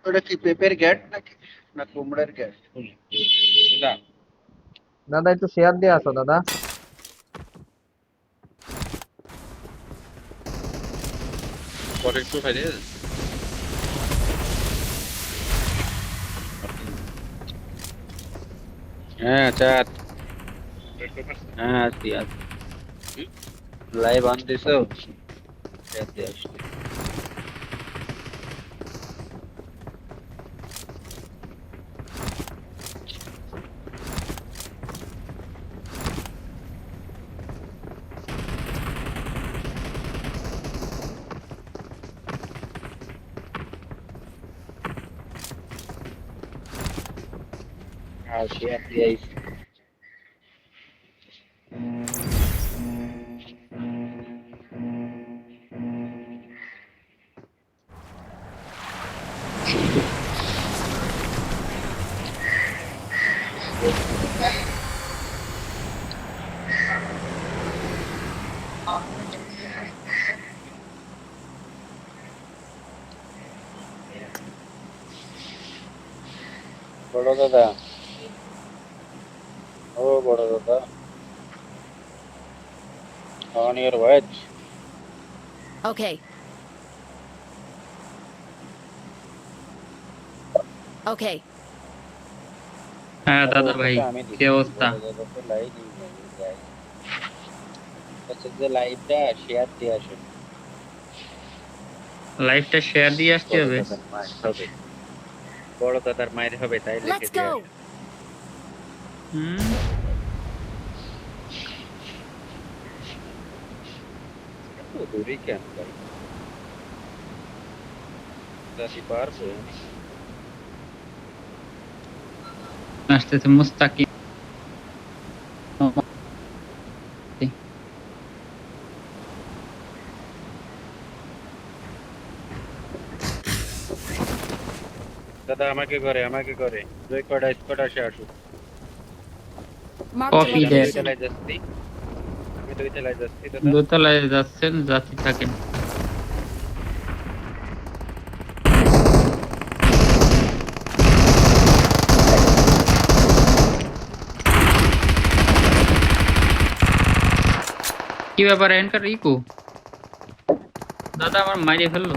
ওটা কি পেঁপের গ্যাট নাকি না কুমড়ার গ্যাট? না দাদা একটু শেয়ার দিয়ে আসো দাদা। পরে একটু খাইলে হ্যাঁ চার হ্যাঁ আছি আছি লাইভ অন দিছো আসছি আসছি আসছি আইছি বড় দাদা ও বড় দাদা on your watch Okay. Okay. হ্যাঁ দাদা ভাই, আমি কি অবস্থা? লাইভ আচ্ছা যে লাইভটা শেয়ার দিয়ে আসেন লাইভটা শেয়ার দিয়ে আসতে হবে। বড় দাদার মায়ের হবে তাই লিখে Let's দিয়ে go. হুম, আসেন। দূরে কেন ভাই দাদি পারবো আসতেছে মুস্তাকিম। দাদা আমাকে করে দুই কটা স্কোয়াড আসে আসুক Marked a Copy that. location. আমি দুই তলায় যাচ্ছি দাদা দোতলায় যাচ্ছেন, যাত্রী থাকেন। কি ব্যাপার এনকার ইকো? দাদা আমার মাইরে ফেললো।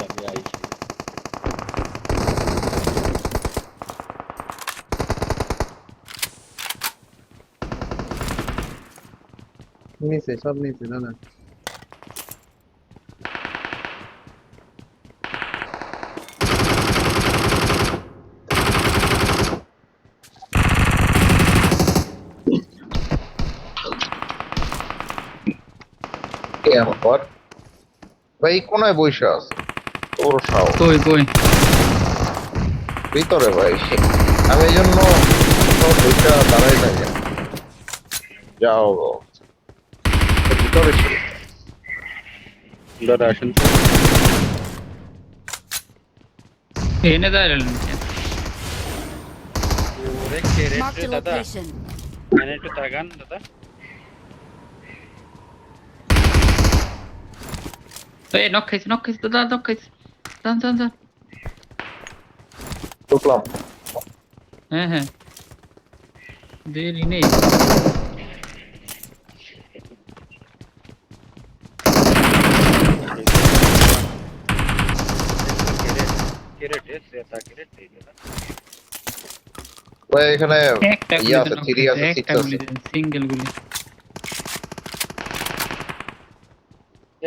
আমি আইছি নিচে সব নিচে দাদা। কে আমার ভাই কোনায় বসে আছে ওর সাও কই কই? ভিতরে ভাই আমি এই জন্য দুইটা দাঁড়াই থাকে যাও ভিতরে ছিল দাদা আসেন এনে দাঁড়ালেন Marked a দাদা location. এনে একটু তাকান দাদা এই নক খাইছে দাদা, নক খাইছে। যান যান যান। ঢুকলাম হ্যাঁ হ্যাঁ, দেরি নেই। ভাই এখানে একটা ইয়ে আছে থ্রি আছে সিক্স আছে সিঙ্গেল গুলি।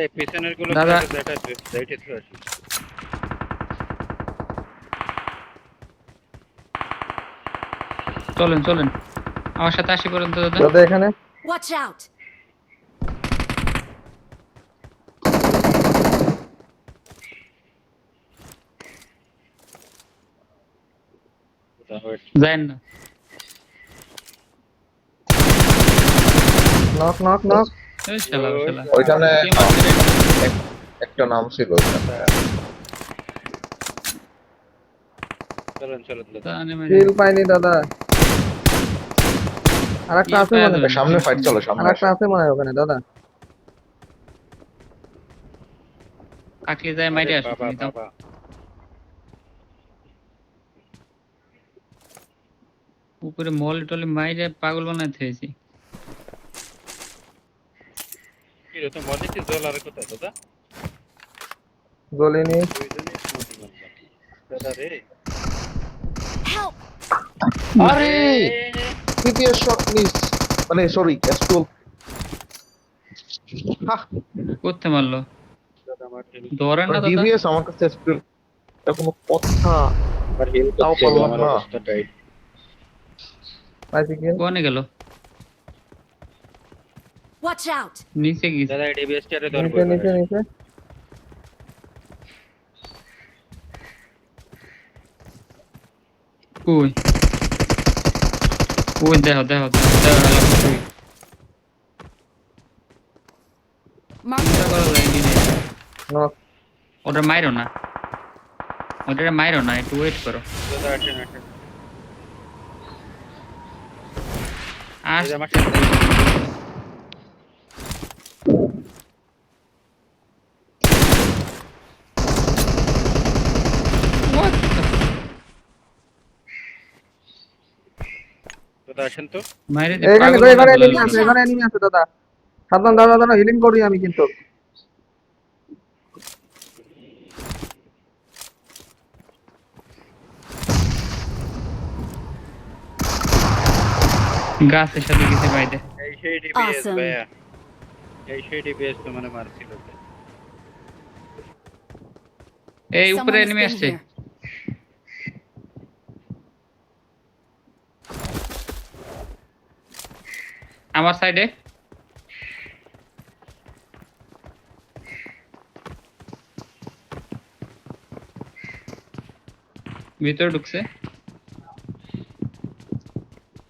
এই পিছনের গুলো দাদা। রাইটে থ্রু আসি চলেন চলেন, আমার সাথে আসি পর্যন্ত দাদা। দাদা এখানে Watch out. যায়েন না। Knock knock knock. এই শালা শালা। ওইখানে কে মারছে রে? একটা নাম ছিল ওইখানে চলুন দাদা জানে মেরে। কিল পাইনি দাদা। আরেকটা আছে মনে হয়। সামনে ফাইট চলো সামনে আরেকটা আছে মনে হয় ওখানে দাদা। থাকলে যায় মাইরে আসো বাবা তুমি তো বাবা উপরে মল টলে মাইরে পাগল বানাতে হয়েছে কি রে তো মজিতে জল আর কোথায় দাদা জ্বলেনি দুইজনে স্মোকিং মারলাম দাদা রে Help! আরে প্রিভিয়াস শট মিস মানে সরি ক্যাস্টল হ্যাঁ করতে মারলো দাদা আমার হেল ধরেন না দাদা ডিভিএস আমার কাছে স্পিল এটা কোনো কথা আমার হেল তাও করছে পারলাম আমার না। অবস্থা টাইট পাইছি কি কোনে গেল Watch out! নিচে গিয়েছে দাদা ডিবিএস টারে ধরবো নিচে নিচে নিচে কই কই দেখো দেখো দেখো Mark চিন্তা করো নক ওটা মাইরো না ওটা মাইরো না একটু ওয়েট করো দাদা আসেন আসেন আস এই যে আমার সাথে What the- দাদা আসেন তো মাইরে যে এখানে পাগল এখানে বানালো। এনিমি আছে এখানে এনিমি আছে দাদা সাবধান দাদা দাদা হিলিং করি আমি কিন্তু গাছের সাথে গেছে বাইরে এই সেই ডিবিএস Awesome. ভাইয়া এই সেই ডিবিএস তো মানে মারছিল এই Someone উপরে has এনিমি been আসছে here. আমার সাইডে ভিতরে ঢুকছে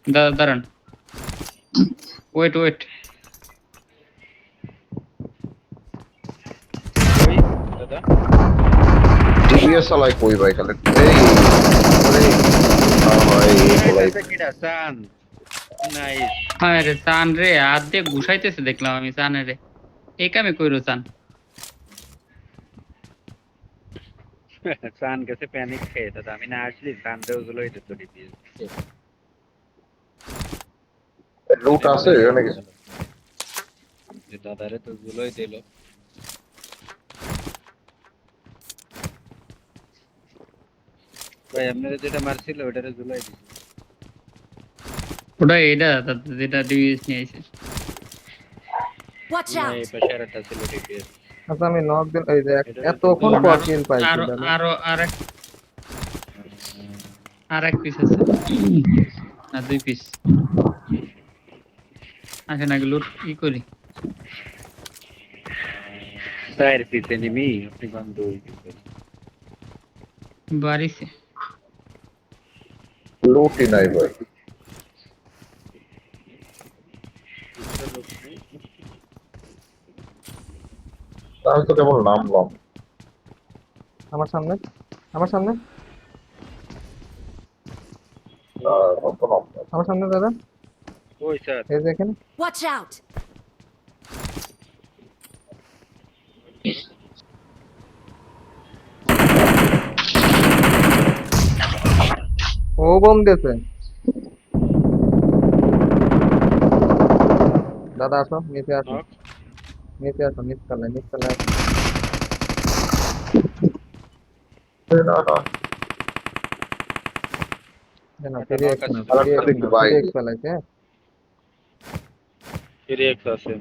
দাদা দাঁড়ান ওয়েট ওয়েট ওই দাদা ডিভিএস চালাই কই ভাই খালি এই আরে ভাই বলাই কিডা সান নাইস হ্যাঁ রে চান রে আদে ঘুষাইতেছে দেখলাম আমি চানে রে এই কামে কইরো চান সান গেছে প্যানিক খেয়ে দাদা আমি না আসলি সান দেও গুলোই দিত ডিবিএস লুট আছে এখানে কি যে দাদারে তো গুলোই দিল ভাই আপনারা যেটা মারছিল ওটারে জুলাই দিছে ওটা এটা যেটা ডিভিএস নিয়ে আইছে Watch না, out! এই পাশে আর একটা ছিল ডিবিএস আচ্ছা আমি নক দিন এই যে এতক্ষণ পর কিল পাইছি আরো দাদা আরো আরেক পিস আছে না দুই পিস আসেন আগে লুট ই করি সাইড পিস এনিমি আপনি বন্ধ হয়ে গেছে বাড়িছে লুটই নাই ভাই আমি তো কেবল নামলাম আমার সামনে আমার সামনে অত নামলাম আমার সামনে দাদা ওই স্যার এই যে এখানে Watch out! ও বোম দিয়েছে দাদা আসো নিচে আসো নক নিচে আসো নিচ তলায় না না না ফিরে knock আছে। আরেকটা দিক ভাই। ফেলাইছে রিঅ্যাক্ট আছে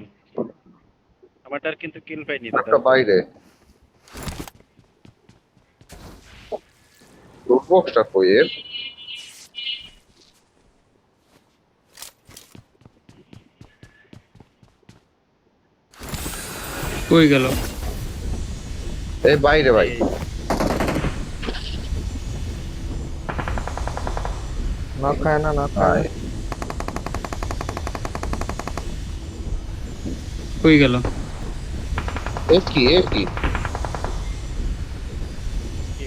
আমারটার কিন্তু কিল পাইনি একটা দাদা বাইরে লুট বক্সটা কই এর কই গেল এই বাইরে ভাই নক খায় না নক খায় না। কই গেল এ কি কি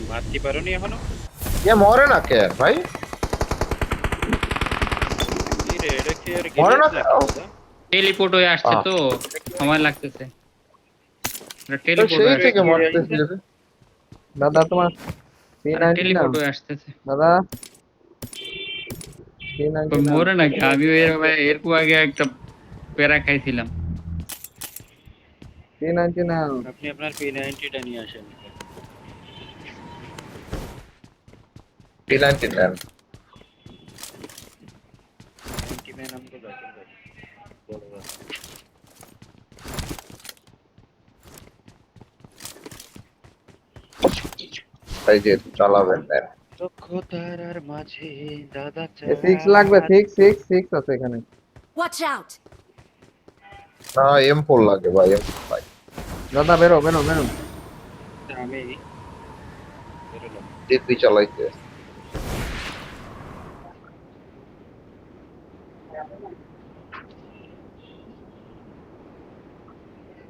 মারতে পারোনি এখনো এ মরে না কে ভাই কি রে এটা কি আর মরে না গেলে কেন? টেলিপোর্ট হয়ে আসছে তো সময় লাগতেছে টেলিপোর্ট সেই হয়ে থেকে মারতেছি রে। দাদা তোমার P90 নাও টেলিপোর্ট হয়ে আসতেছে। দাদা P90 ওই নাও মরে নাকি? আমি এরকম আগে একটা প্যারা খাইছিলাম। P90 নাও আপনি আপনার P90টা নিয়ে আসেন। P90 নেন। 90 में हमको बैठे बोलो এই যে চালাবেন নেন। দক্ষতার আর মাঝে দাদা 6 লাগবে 6 আছে এখানে Watch out! না M4 লাগে ভাই, M4 ভাই। দাদা বেরো আমি বেরোলাম। দেখবি চালাইতে।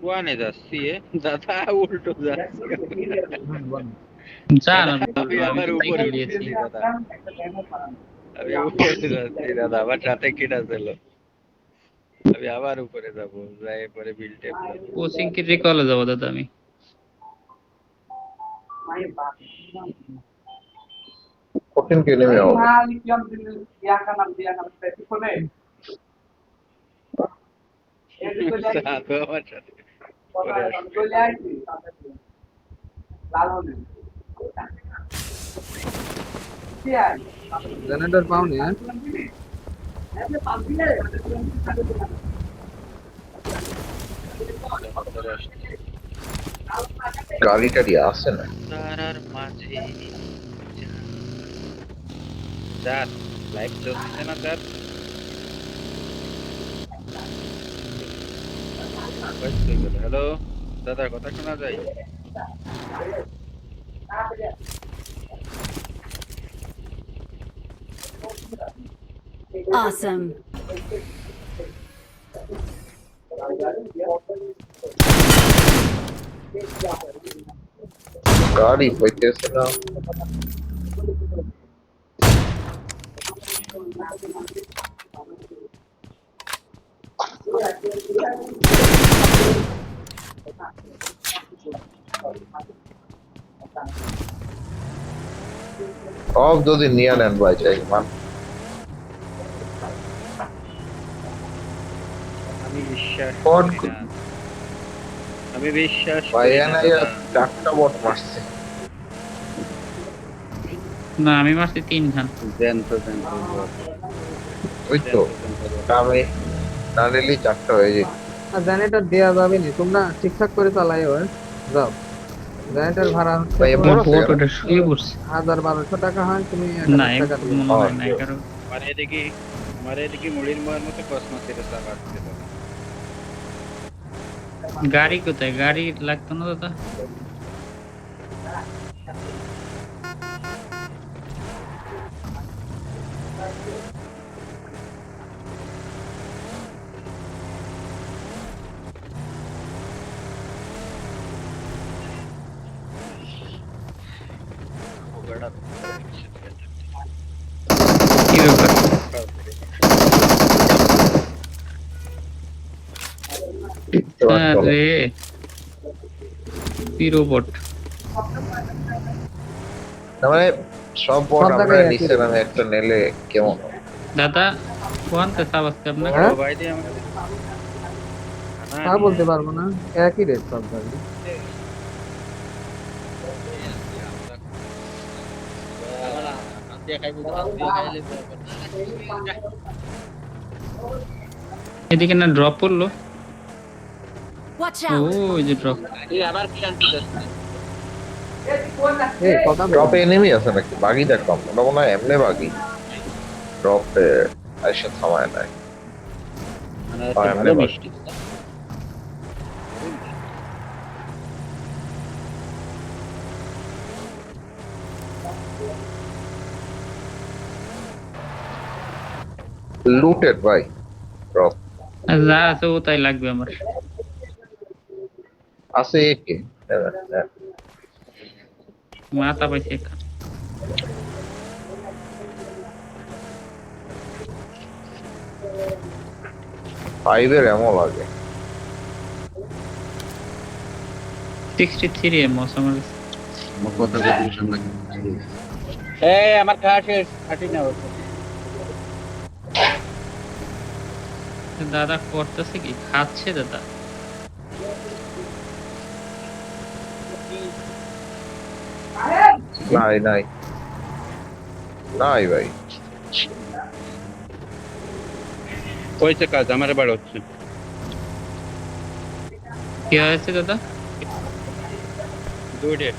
কোয়ানে যাচ্ছি দাদা, উল্টো যাচ্ছি। যা না আমি আমি আমার তো উপরে সাইকেল দিয়েছি। উঠেছি দাদা, আমি উপরে যাচ্ছি দাদা, আমার সাথে কিনা ছিল। আমি আবার উপরে যাবো, যাই পরে বিল টেপ যাবো। কোচিং কি রিকলে যাবো দাদা আমি। কঠিন কে নেমে হবে। সাথে আমার সাথে পরে আসবে। জেনারেটর পাওনি হ্যাঁ পরে আসবে। গাড়ি টাড়ি আসে না। তারার মাঝে যার লাইভ চলছে না যার হ্যালো দাদা, কথা শোনা যায়? Awesome. গাড়ি হইতেছে না। সব যদি নিয়ে নেন ভাই, চাই মান। আমি বিশ্বাস বট করি না, আমি বিশ্বাস ভাই করি না এনে দাদা। চারটা বট মারছে। না আমি মারছি 3 খান। দেন তো ওই তো আমি না নিলেই চারটা হয়ে যায়। আর জেনারেটর দেয়া যাবে না তোমরা ঠিকঠাক করে চালাইও হ্যাঁ যাও জেনারেটর ভাড়া হচ্ছে ভাই, তোমার বড় বোট ওটা শুয়ে পড়ছে। 1000-1200 টাকা হয় তুমি না 1000 টাকা দিবে মনে হয় না কারণ আমার এদিকে মুড়ির মায়ের মতো কসমসের সাপ আসছে দাদা। গাড়ি কোথায়? গাড়ি লাগতো না দাদা? কি ব্যাপার? আরে পিরোবট না মানে সব বট সব আমরা জায়গায় একই নিচে নামে একটা নেলে কেমন হবে? দাদা কোয়ান্তে সাবাসকে আপনার হ্যাঁ? ভাই দিয়ে আমাকে তা বলতে পারবো না একই রেট সব গাড়ি এদিকে না ড্রপ করলো। Watch ও out! ওই যে ড্রপ। এই কথা ড্রপে এনিমি আছে নাকি? বাগি দেখলাম, ওটা মনে হয় এমনি বাগি। ড্রপে এসে থামায় নাই। ভালো মিষ্টি। লুটেড ভাই ড্রপ। যা আছে ও তাই লাগবে আমার। আছে একে। মাথা পাইছে একটা। ফাইভের এমন লাগে। 63 এমএস আমার কাছে। আমার কথা বলতে সামনে এই আমার খাওয়া শেষ খাটি না হতো দাদা করতেছে কি, খাচ্ছে দাদা? নাই নাই নাই ভাই, হয়েছে কাজ আমার এবার হচ্ছে। কি হয়েছে দাদা? দৌড়ে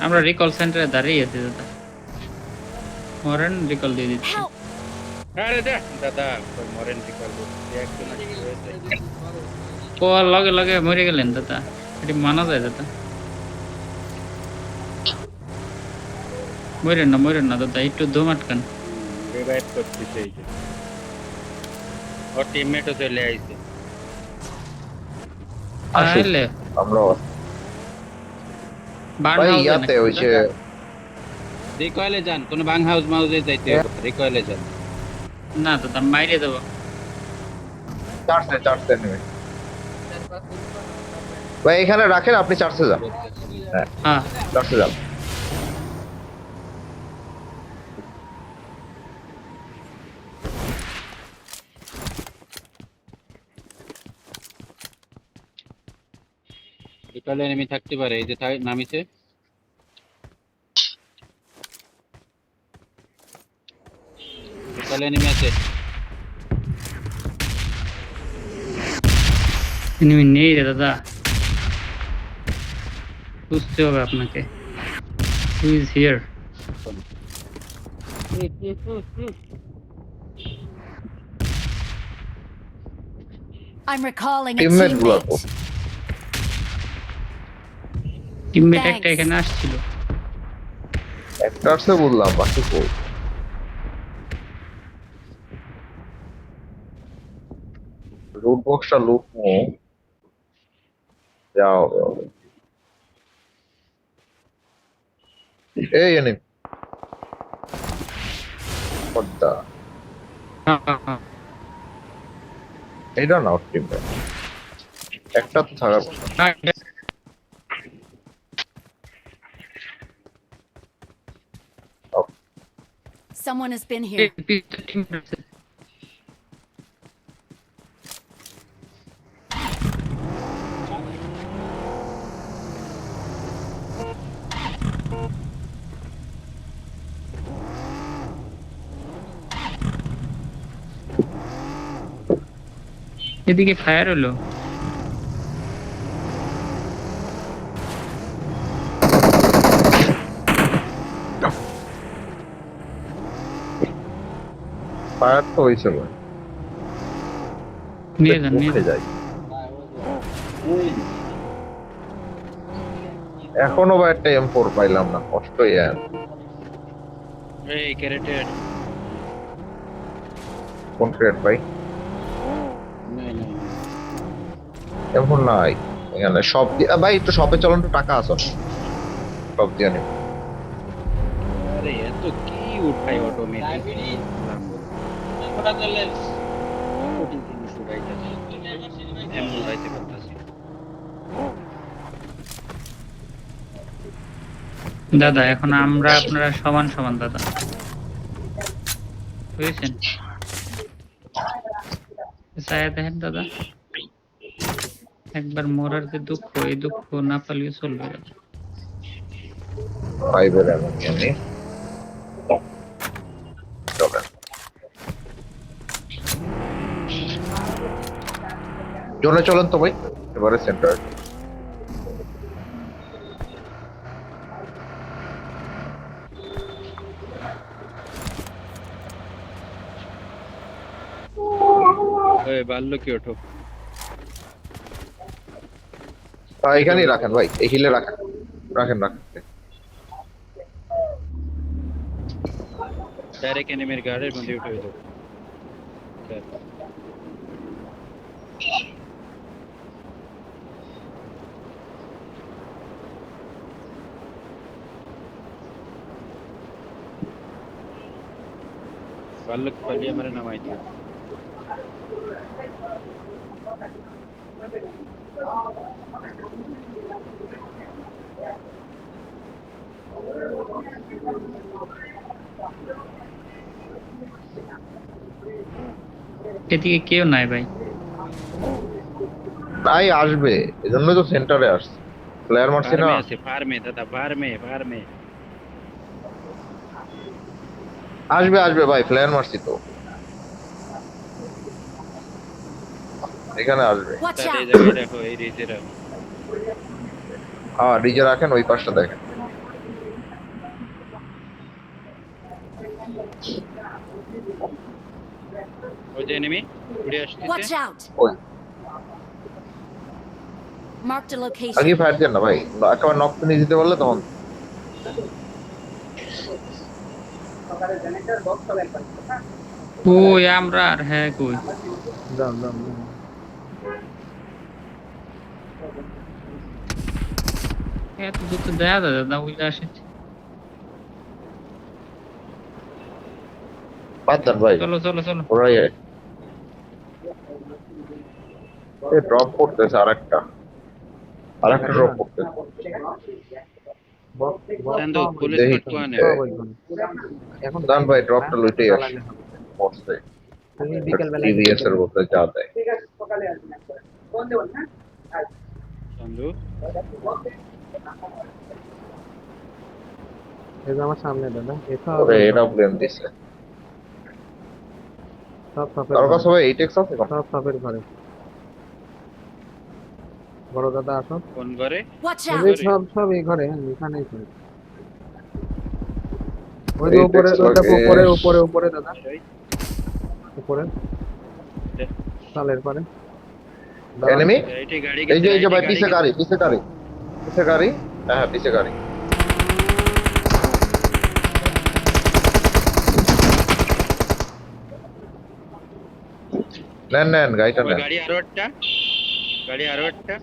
আমরা রিকল সেন্টারে দাঁড়িয়ে আছি দাদা, মরেন রিকল দিয়ে দিচ্ছি। Help! আরে দে দাদা মরেন কি করবো, একটু না কি হয়েছে। ও লগে লগে মরে গেলেন দাদা, এটি মানা যায় দাদা? মরেন না দাদা, একটু দম আটকান। রিভাইভ করতেছে এই যে, ওর টিমমেটও চলে আইছে। আসুক। তাহলে আমরা বার্ন ভাই হাউসে ইয়াতে নাকি হইছে দাদা? রিকয়েলে যান, কোন বাং হাউস মাউসে যাইতে হবে, রিকয়েলে যান। না দাদা মাইরে দেবো। চার্জে নেবে ভাই, এখানে রাখেন, আপনি চার্জে যান। হ্যাঁ হ্যাঁ চার্জে যান। রিকয়েলে এনিমি থাকতে পারে, এই যে নামিছে। রিকয়েলে এনিমি আছে। এনিমি নেই রে দাদা, বুঝতে হবে আপনাকে। Who is here? I'm recalling a teammate গুলো তো teammate. Teammate Thanks. একটা এখানে আসছিল। একটা আছে বললাম, বাকি কই? লুট বক্সটা লুট মো যাও এই এনে পদ্দা এটা না টিম একটা তো থাকার কথা। Someone has been here. এদিকে ফায়ার হলো। ফায়ার তো হয়েছিল, নিয়ে যান নিয়ে উঠে যান। যাই। এখনো বা একটা M4 পাইলাম না, কষ্টই এই ক্যারেটের কোন ক্রেট ভাই? এখন নাই এখানে সব ভাই, একটু শপে চলুন, একটু টাকা আসো, সব দিয়ে নিন। আরে এত কি উঠাই অটোমেটিক ওটা চলে কোটি জিনিস উঠাইতেছে, এমন উঠাইতে পারতাছি। দাদা এখন আমরা আপনারা সমান সমান দাদা, বুঝেছেন? চায়া দেখেন দাদা, একবার মরার যে দুঃখ, এই দুঃখ না পালিয়ে চলবে দাদা। ফাইভের আমি চলেন জোনে চলেন তো ভাই, এবারে সেন্টার। ওই বাল্লো কি ওঠো, এখানেই রাখেন ভাই, এই হিলে রাখেন রাখেন রাখেন। ডাইরেক্ট এনিমির গাড়ির মধ্যে উঠে যাও। বাল্লো পালিয়ে আমার নামাই দিও। এদিকে কেউ নাই ভাই। তাই আসবে, এজন্যই তো সেন্টারে আসছে। প্লেয়ার মারছি না। ফার্মে আছে, ফার্মে দাদা, ফার্মে ফার্মে। আসবে আসবে ভাই, প্লেয়ার মারছি তো, এখানে আসবে। Watch দাদা এই out! জায়গায় রাখো, এই রিজে রাখো। হ্যাঁ ডিজে রাখেন, ওই পাশটা দেখেন। ওই যে এনিমি উড়ে আসছে। Watch out! ওই Marked a আগে location. ফায়ার দেন না ভাই, একেবারে নক নিয়ে দিতে পারলে তখন। কই আমরা আর হ্যাঁ কই যাও যাও যাও। এত দূর তো দেখা যায় দাদা ওই আসে। বাদ দেন ভাই, চলো চলো চলো। ওরাই ড্রপ করতেছে, আরেকটা ড্রপ করতেছে। চান্দু পুলিশ দেখি কোড কোয়ানে। সব ওইখানে। এখন দান ভাই, ড্রপটা লুটেই আসে। চালালে হবে। পড়ছে তুমি বিকেল বেলায় টিভিএস এর মধ্যে যা দেয়। চান্দু এই যে আমার সামনে দাদা, এসব ওরে এটা ব্লেম দিছে। সব সপের তার ঘরে। কাছে ভাই 8x আছে কম? সব সপের ঘরে। বড় দাদা আসো। কোন ঘরে? Watch এই out! যে সব এই ঘরে, হ্যাঁ এখানেই ঘরে। ওই যে 8x উপরে, ওইটা লাগে। উপরে দাদা, উপরে সালের পারে। এনিমি এইটি গাড়ি এই যে গেছে, ভাই, এইটি পিছে গাড়ি, পিছে গাড়ি, পিছে গাড়ি। হ্যাঁ পিছে গাড়ি। নেন নেন গাড়িটা ওই নেন, গাড়ি আরো একটা, গাড়ি আরো একটা।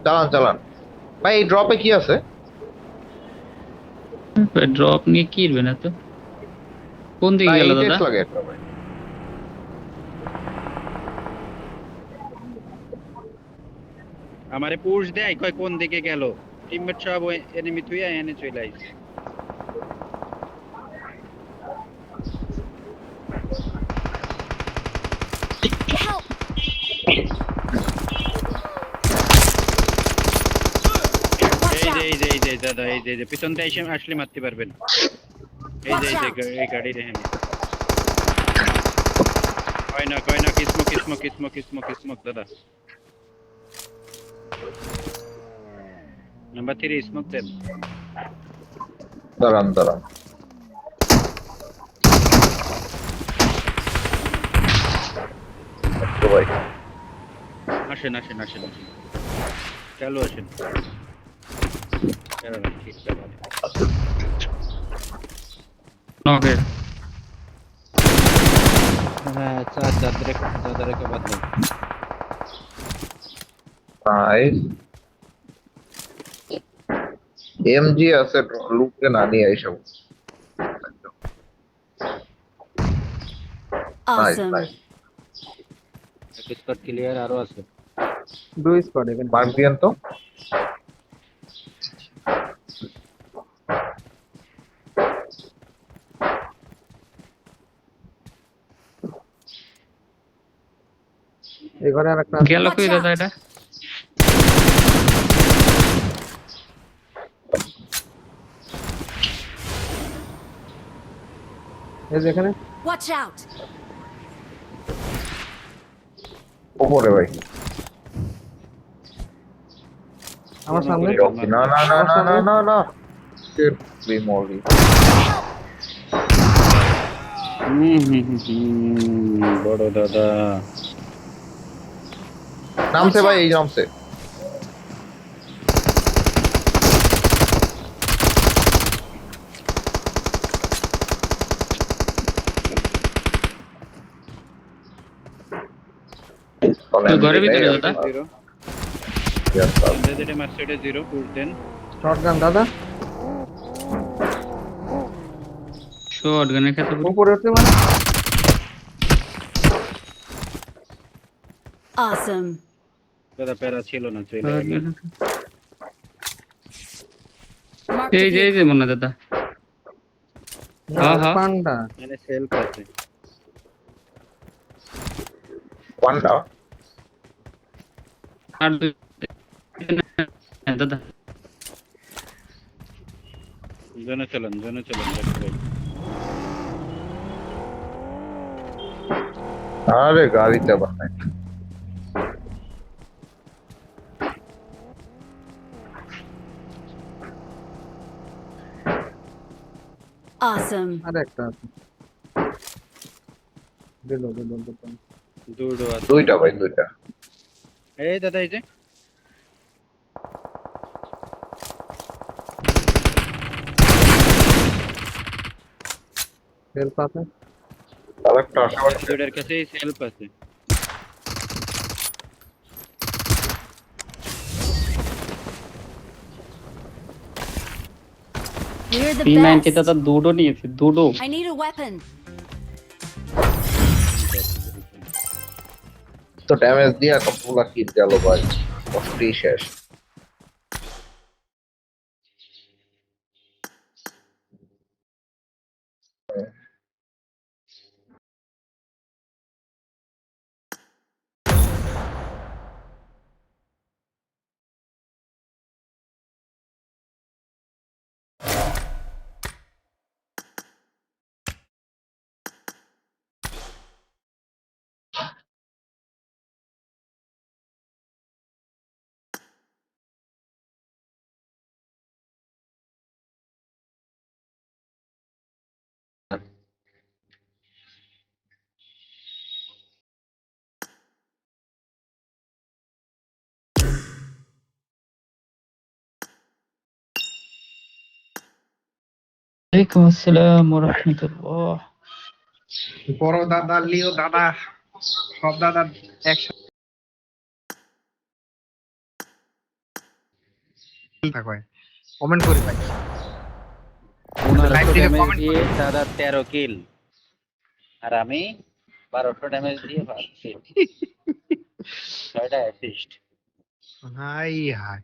চালান চালান। ভাই এই ড্রপে কি আছে? ড্রপ নিয়ে কি করবে না তো? কোন দিকে ভাই গেল 8x দাদা? লাগে একটা ভাই। আমারে পুশ দেয়, কয় কোন দিকে গেল। টিমমেট সব ওই এনিমি তুই এনে চলে আইছে। Help! Watch out! এই যে দাদা, এই যে পিছন দিয়ে এসে আসলে মারতে পারবেন। এই যে এই গাড়ি দেখেন। কয় না কিসমক দাদা। নাম্বার 3 স্মোক দেন। দাঁড়ান দাঁড়ান। তো ভাই আসেন। চালু আসেন। চালু ঠিক আছে। নকের হ্যাঁ, চাদরে কে বদলে। নাইস। এমজি আছে, লুককে না নিয়ে এইসব। Nice Awesome. Nice. Scott clear আরো আছে। দুই স্কোয়াড এখানে। মার্ক দিয়েন তো। এই ঘরে আর একটা গেল কই Watch দাদা out! এটা? এই যে এখানে। Watch out! উপরে ভাই। আমার সামনে। না না না না না না না। মরি। বড় দাদা নামছে ভাই, এই নামছে। ঘরের ভিতরে দাদা? জিরো যেটা মাস্টারে জিরো পুশ দেন। শটগান দাদা, শর্ট গানের ক্ষেত্রে উপরে উঠতে মানে। Awesome. দাদা প্যারা ছিল না চলে গেল Marked a এই যে vehicle. মনে হয় দাদা হ্যাঁ। পান্ডা মানে সেলফ আছে কোনটা আর দাদা জনে চলেন দেখতে পাই। আরে গাড়িতে আবার নাই Awesome. আর একটা আছে দিল দুটো আছে দুইটা ভাই দুইটা এই দাদা এই যে হেল্প আছে আরেকটা আশেপাশে দুটোর কাছেই সেলফ আছে We're the P90 best. দাদা দুটো নিয়েছি দুটো I need a weapon. তো ড্যামেজ দিয়া কতগুলা কিল গেল ভাই কষ্টই শেষ ওয়ালাইকুম আসসালাম ওয়া রাহমাতুল্লাহ বড় দাদা লিও দাদা সব দাদা একসাথে থাকো কমেন্ট করি ভাই লাইভ 1500 থেকে ড্যামেজ কমেন্ট দিয়ে দাদা 13 কিল আর আমি 1200 ড্যামেজ দিয়ে পাচ্ছি 6টা অ্যাসিস্ট হাই হাই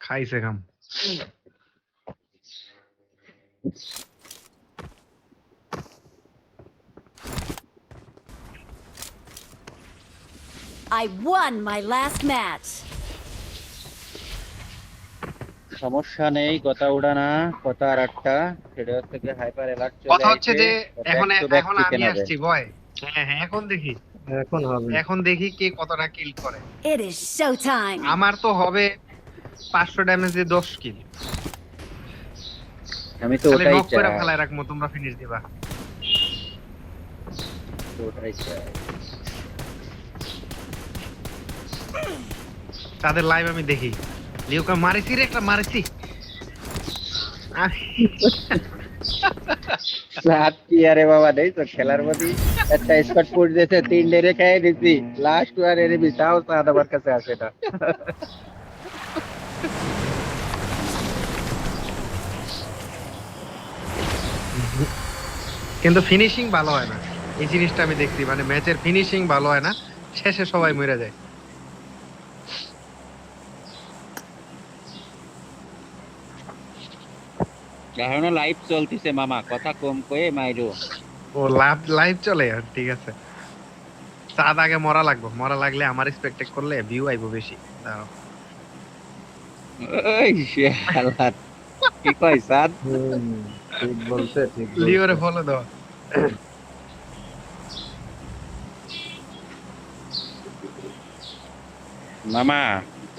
খাইছে কাম I won my last match. সমস্যা নেই কথা উড়ানা কথা আর একটা সেটা হচ্ছে যে হাইপার অ্যালার্ট চলে কথা হচ্ছে যে এখন back to back এখন chicken আমি হবে। আসছি বয় হ্যাঁ এখন দেখি এখন দেখি কে কতটা কিল করে It is showtime. আমার তো হবে 500 ড্যামেজ দিয়ে 10 কিল আমি তো তাহলে ওটাই নক করে চাই ফেলায় রাখবো তোমরা ফিনিশ দিবা ওটাই চাই তাদের লাইভ আমি দেখি লিওকা মারিছি রে একটা মারিছি সাত কি আরে বাবা দেই তো খেলার মধ্যে একটা স্কট পুট দিয়েছে 3 ডেরে খেয়ে দিছি লাস্ট ওয়ার এর বিসাও সাদ আমার কাছে আসে না কিন্তু ফিনিশিং ভালো হয় না এই জিনিসটা আমি দেখছি মানে ম্যাচের ফিনিশিং ভালো হয় না শেষে সবাই মরে যায় এখনো লাইভ চলতিছে মামা কথা কম কয়ে মাইরো ও লাইভ চলে ঠিক আছে সাদ আগে মরা লাগলে আমার স্পেক্টেট করলে ভিউ আইবো বেশি দাঁড়াও ওই শালা কি কই সাদ ঠিক বলছে লিওরে ফলো দাও মামা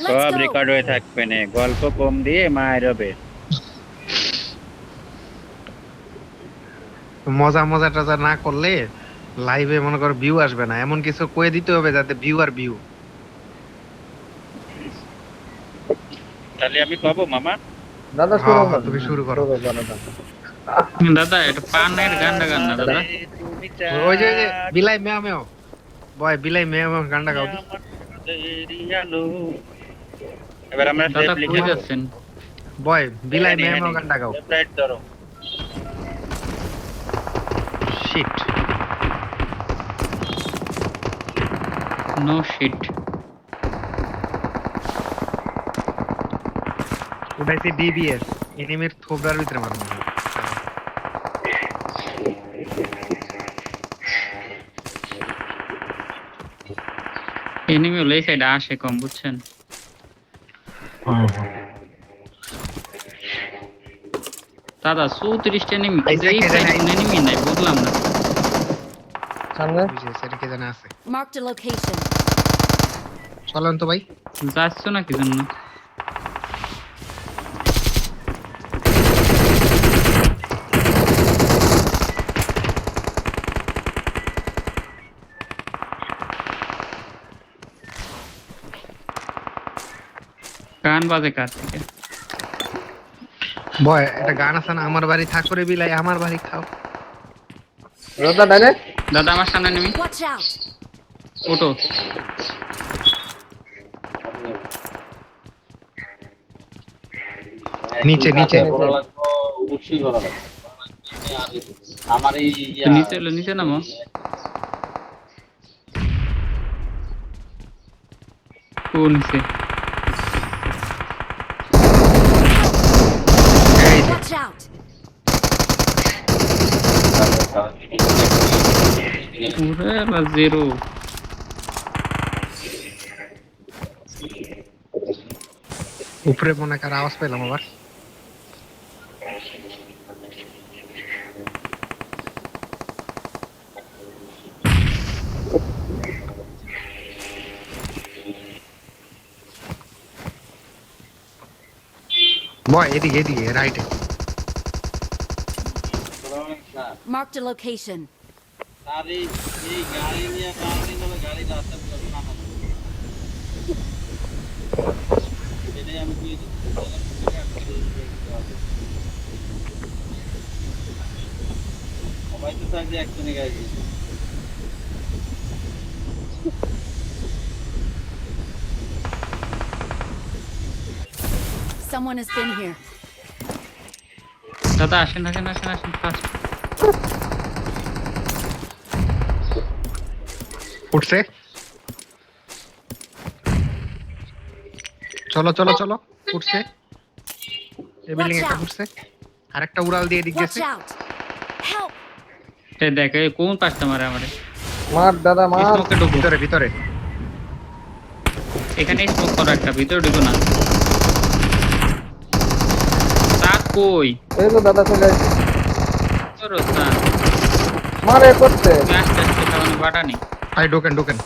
Let's সব go. রেকর্ড হয়ে থাকবে না গল্প কম দিয়ে মাইরবে মজা টজা না করলে লাইভে মনে করো ভিউ আসবে না এমন কিছু কয়ে দিতে হবে যাতে ভিউ আর ভিউ তাহলে আমি কব মামা দাদা তুমি শুরু করো দাদা এটা পানের গান্ডা গান্না দাদা ওই যে বিলাই মেও মেও বয় বিলাই মেও মেও গানটা গাও দি এবার আমরা দাদা সেভ লিখে কই দেব যাচ্ছেন বয় বিলাই মেও মেও গানটা গাও রাইট ধরো শিট নো শিট উঠাইছি ডিবিএস এনিমির থোবরার ভিতরে মারবো এনিমি হলে এই সাইডে আসে কম বুঝছেন। দাদা 34টা এনিমি, কিন্তু এই সাইডে কোনো এনিমি নাই, বুঝলাম না। সামনে সেটাকে জানা আছে। Marked a location. চলেন তো ভাই। যাচ্ছ না কি জন্য? গান বাজে কার থেকে? বয় একটা গান আছে না, আমার বাড়ি থাক করে বিলাই আমার বাড়ি খাও। দাদা ডাইরেক্ট দাদা আমার সামনে এনিমি, Watch out. ওটো। নিচে নিচে আমার এই তো নিচে এলো, নিচে নামো। ও নিচে। এই যে Watch out. পুরো না জিরো। উপরে মনে কার আওয়াজ পেলাম আবার। বয় এদিকে এদিকে রাইটে। Marked a location. গাড়ি নিয়ে গাড়ি রাস্তা এটাই আমি সবাই তো থাকবে একজনে গাড়ি। Someone has been here. দাদা আসেন আসেন আসেন আসেন ফাস্ট। উঠছে, চলো চলো চলো, উঠছে এই বিল্ডিং একটা উঠছে, আরেকটা উড়াল দিয়ে দিক Watch গেছে। out. Help. এই দেখ এই কোন পাঁচটা মারে আমারে। মার দাদা মার স্মোকে ঢুকো, ভিতরে ভিতরে এখানে স্মোক করো একটা, ভিতরে ঢুকো না। তা কই এই তো দাদা চলে আসছে করো তা? মারে করতে তুমি আস্তে আস্তে খাওয়ানো বাটা নেই। আই ঢোকেন ঢোকেন।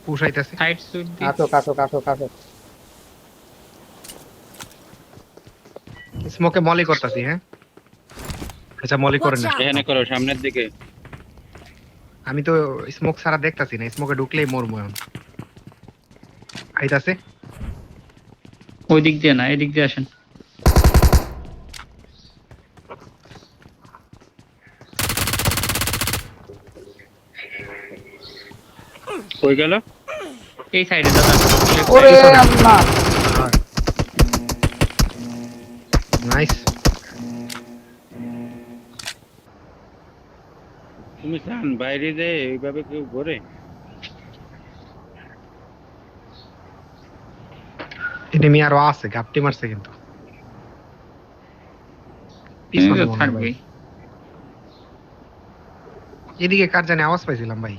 পুষাইতেছে, সাইড সুট দি। কাটো কাটো কাটো কাটো স্মোকে মলি করতেছি। হ্যাঁ আচ্ছা মলি করেন না, Watch out. এখানে করো সামনের দিকে। আমি তো স্মোক ছাড়া দেখতাছি না, স্মোকে ঢুকলেই মরবো এখন। আইতাছে ওই দিক দিয়ে না, এদিক দিয়ে আসেন। কই গেল? এই সাইডে দাদা। ওরে আল্লাহ নাইস। তুমি চান বাইরে যে এইভাবে কেউ ঘোরে? এনিমি আরো আছে, গাপটি মারছে কিন্তু পিছনে মনে হয় থাকবে। ভাই। এদিকে কার জানি আওয়াজ পাইছিলাম ভাই।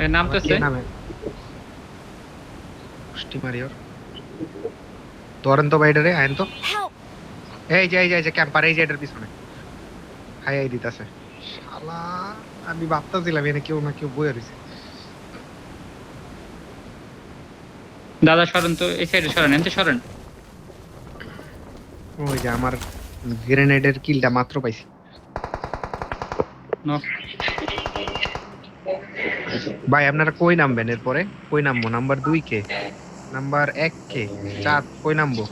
এই নামতেছে। কে নামে পুষ্টি মারিওর ধরেন তো বাইডারে আইন তো। Help. এই যে এই যে ক্যাম্পার, এই যে এটার পিছনে হাই আই দিতাছে। শালা আমি ভাবতাছিলাম এনে কেউ না কেউ বইয়ে রইছে। দাদা সরেন তো, এই সাইডে সরেন, এনতে সরেন। ওই যে আমার গ্রেনেডের কিলটা মাত্র পাইছি। নক। ভাই আপনারা কই নামবেন এরপরে? কই নামবো? নাম্বার 2 কে, নাম্বার 1 কে, 4 কই নামবো?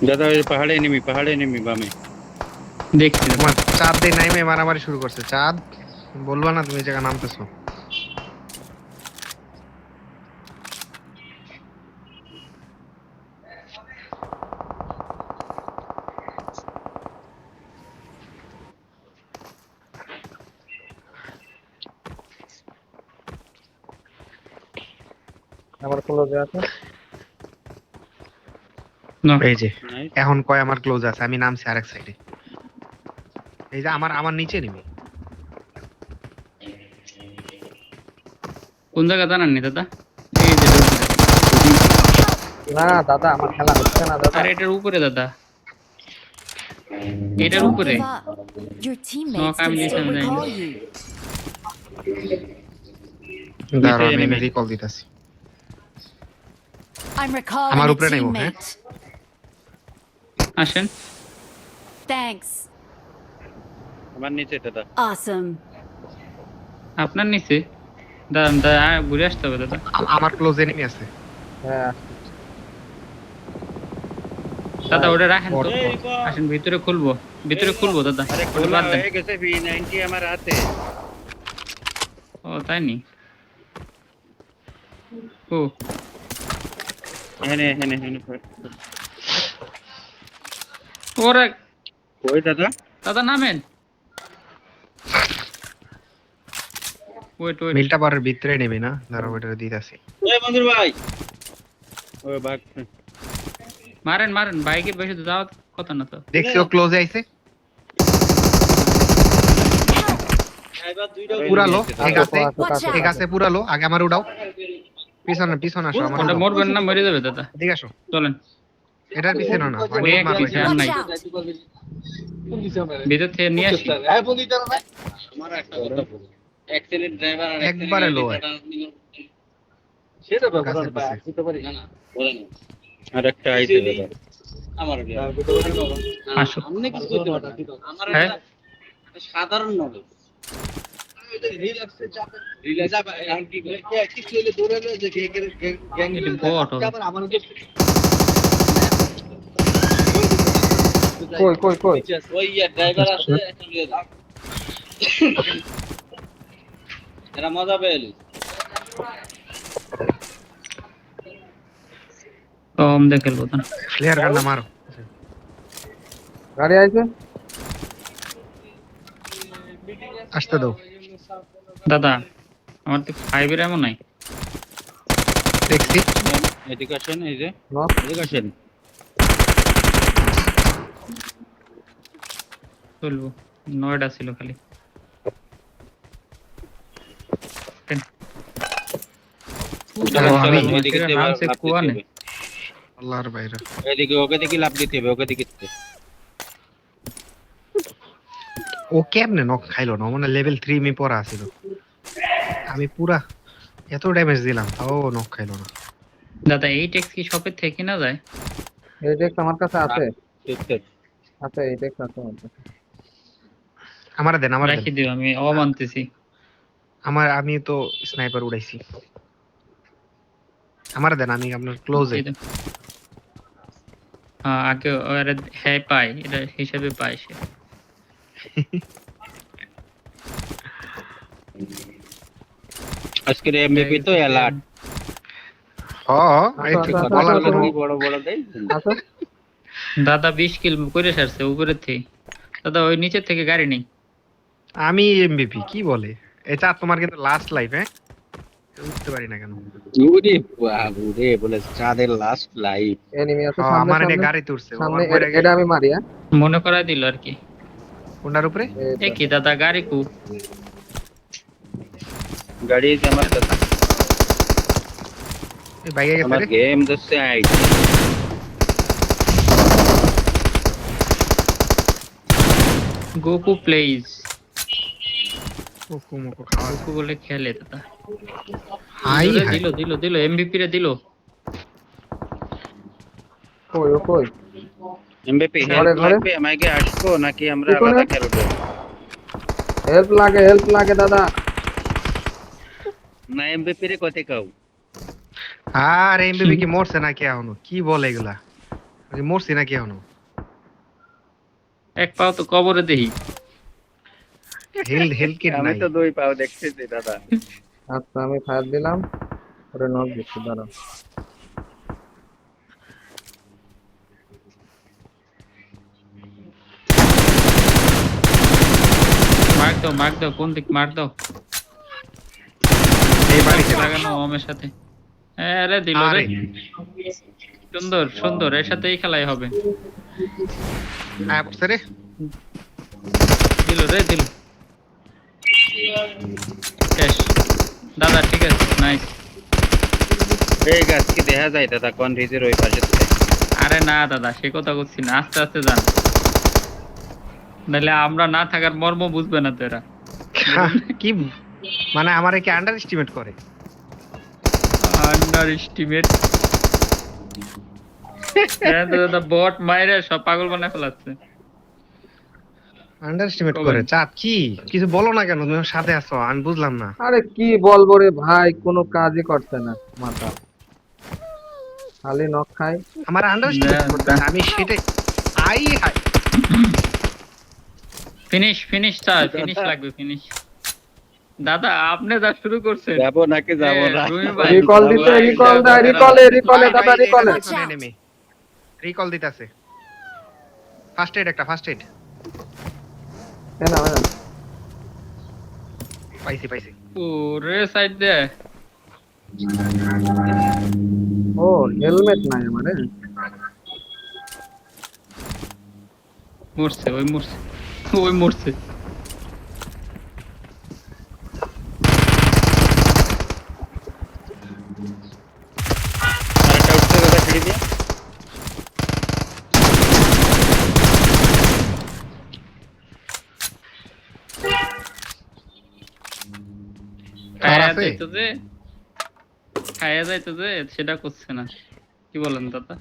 দাদা ওই পাহাড়ে নেমি বামে। দেখছি দাদা। তোমার চাঁদ দিয়ে নাইমে মারামারি শুরু করছে। চাঁদ বলবা না তুমি এই জায়গা নামতেছো? আমার ক্লোজে আছে। Knock. এই যে Nice. এখন কয় আমার ক্লোজ আছে, আমি নামছি আরেক সাইডে। এই যে আমার নিচে নেমে কোন জায়গা জানাননি দাদা? এই যে এটার উপরে। না দাদা আমার খেলা হচ্ছে না দাদা। আরে এটার উপরে দাদা, এটার Don't উপরে। give up. Your teammates No, can I'm still listening. recall you. দাঁড়াও আমি enemy. রিকল দিতেছি। I'm recalling আমার a উপরে নেবো, হ্যাঁ? teammate. আসেন। Thanks. আমার নিচে দাদা। Awesome. আপনার নিচে দাঁড়ান, ঘুরে আসতে হবে দাদা। আমার ক্লোজ এনিমি আছে। হ্যাঁ দাদা ওটা রাখেন তো। এই বাহ। আসেন ভিতরে খুলবো, ভিতরে খুলবো দাদা। আরে ওটা খোলা বাদ দেন। হয়ে গেছে V90 আমার হাতে। ও তাই নি? ও হেনে। ওরে কই দাদা? দাদা নামেন। ওয়েট মিলটা পারের ভিতরে নেবে না, দাঁড়াও ওটা দিতেছি। এই মন্দির ভাই। ওই ভাগ। মারেন বাইকে বসে তো যাওয়ার কথা না তো। দেখছি ও ক্লোজে আইছে, এবার দুইটা পুরালো ঠিক আছে, Watch ঠিক out. আছে পুরালো। আগে আমার উড়াও, পিছনে আসো, আমার ওটা উড়াও। মরবেন না, মরে যাবে দাদা। ঠিক আছে, চলেন। এটার পিছনে না ওই এক পিছে আর নাই, Watch out. ভিতর থেকে নিয়ে আসি। আমার একটা কথা বল। এক্সেলেন্ট ড্রাইভার আর একবারে low হয়। সেটা কাছে পাশে। বলেন। আর একটা আইছে দাদা। আমার আসো। আপনি কিছু করতে পারবেন না। আমার হ্যাঁ? একটা সাধারণ নলেজ। রিল্যাক্স আর কি করে কিছু হলে দৌড়ে যে গ্যাং এটা বট হবে। কই ওই ড্রাইভার আছে একটা নিয়ে যাও। এরা মজা পেল। কম দেখে খেলবো না। ফ্লেয়ার গানটা মারো। গাড়ি আইছে। আসতে দাও। দাদা আমার তো 5 এর এমন নাই। দেখছি এদিকে আসেন, এই যে না এদিকে আসেন। চলবো, 9টা ছিল খালি। আমি- এদিকে এর দিয়ে নাম লাফ সে দিতে কুয়া নেই। হবে। আল্লাহর বাইরে। এদিকে ওকে দেখি লাভ দিতে হবে, ওকে দিকে। ও কেমনে নক খাইলো না, মানে লেভেল 3 মি পড়া ছিল। আমি পুরা এত ড্যামেজ দিলাম তাও নক খাইলো না। দাদা এই ট্যাক্স কি শপের থেকে না যায়? এই ডেক্স আমার কাছে আছে। ঠিক। এই ডেক্স আছে আমার কাছে। আমার দেন। রাখি দিও, আমি অমানতেছি। আমি তো স্নাইপার উড়াইছি। আমার দেন, আমি আপনার ক্লোজে। হ্যাঁ আগে ওরা হ্যাঁ পাই, এটা হিসাবে পায় সে। আজকের এমবিপি তো অ্যালার্ট। এই ঠিক আচ্ছা, বলার আচ্ছা, কোনো বড় দেয়। আছে দাদা 20 কিল করে সারছে উপরের থেকে। দাদা ওই নিচের থেকে গাড়ি নেই। আমি এমভিপি কি বলে? এটা তোমার কিন্তু লাস্ট লাইফ, হ্যাঁ? উঠতে পারি না কেন? ওরে বাবু রে, বলে চাঁদের লাস্ট লাইফ। এনিমি আছে ও, সামনে আমার এনে সামনে গাড়িতে উঠছে। সামনে আমার পরে এটা আমি মারি হ্যাঁ মনে করাই দিল আর কি। কোনটার উপরে? এ কি দাদা গাড়ি কু? গাড়ি আমার কাছে। এই বাইকে গেছে আমার রে। গেম দছে আই। Goku plays. ও কুমকো খাওয়া। গোকু বলে খেলে দাদা। High high. দিল এমভিপি রে দিল। কই এমবিপি ঘরে, হেল্প ঘরে। লাগবে আমাকে আসবো নাকি আমরা পিছনে। আলাদা খেলবো? হেল্প লাগে দাদা। না এমবিপি রে কতে কাউ। আর এমবিপি কি মরছে নাকি এখনো? কি বলে এগুলা? মরছি নাকি এখনো? এক পাও তো কবরে দেই। হেল কিট আমি নাই। তো দুই পাও দেখতেছি দাদা। আচ্ছা আমি ফায়ার দিলাম ওরে নক দিচ্ছি দাঁড়াও। মার্ক দাও কোন দিক মার্ক দাও। এই বাড়িতে লাগানো ওমের সাথে। আরে দিল রে, আরে সুন্দর সুন্দর, এর সাথেই খেলাই হবে। আয় পড়ছে রে। দিল রে, দিল শেষ। দাদা ঠিক আছে, নাইস। এই গাছ কি দেখা যায় দাদা কোন রিজের ওই পাশে থেকে? আরে না দাদা, সে কথা করছি না, আস্তে আস্তে যান, নাহলে আমরা না থাকার মর্ম বুঝবে না তো এরা। কি মানে আমারে কি আন্ডার এস্টিমেট করে? আন্ডার এস্টিমেট দাদা, বট মাইরে সব পাগল বানায় ফেলাচ্ছে। আন্ডার এস্টিমেট করে? চাপ কি কিছু বলো না কেন? তুমি আমার সাথে আছো, আমি বুঝলাম না। আরে কি বলবো রে ভাই, কোনো কাজই করছে না মাথা, খালি নখ খাই। আমার আন্ডার এস্টিমেট করতে আমি সেটাই আই হাই। ফিনিশ ফিনিশ চাই, ফিনিশ লাগবে, ফিনিশ। দাদা আপনি যা শুরু করছেন, যাবো নাকি যাবো না? রুমি ভাই, রিকল দিতে, রিকল দা, রিকলে দাদা, রিকলে। রিকল দিতেছে। ফার্স্ট এড একটা, ফার্স্ট এড না না পাইছি পাইছি। ওরে সাইড দে। ও হেলমেট নাই আমারে। মরছে, ওই মরছে, ওই মরছে। আরেকটা উঠছে দাদা সিঁড়ি দিয়ে। আর খায়া আছে? যাইতো যে, খায়া যাইতো যে, সেটা করছে না। কি বলেন দাদা?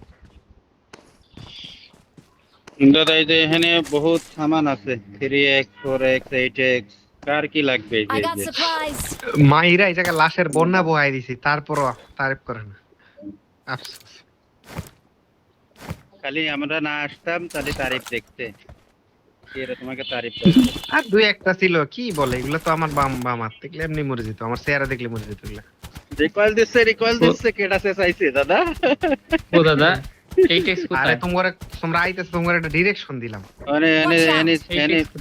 দাদা এই যে এখানে বহুত সামান আছে, 3x 4x 8x, কার কি লাগবে এই যে I এই got যে? supplies. মাইরা এই জায়গায় লাশের বন্যা বহাই দিছি, তারপরও তারিফ করে না। আফসোস। খালি আমরা না আসতাম তাহলে তারিফ দেখতে, এরা তোমাকে তারিফ করছে। আর দুই একটা ছিল, কি বলে এগুলো তো আমার বাম বাম হাত দেখলে এমনি মরে যেত, আমার চেহারা দেখলে মরে যেত এগুলো। রিকল দিচ্ছে কেডা সে চাইছে দাদা? ও দাদা, এই টেক্সট আরে কোথায়? তোমরা আইতেছো, তোমার একটা ডিরেকশন দিলাম।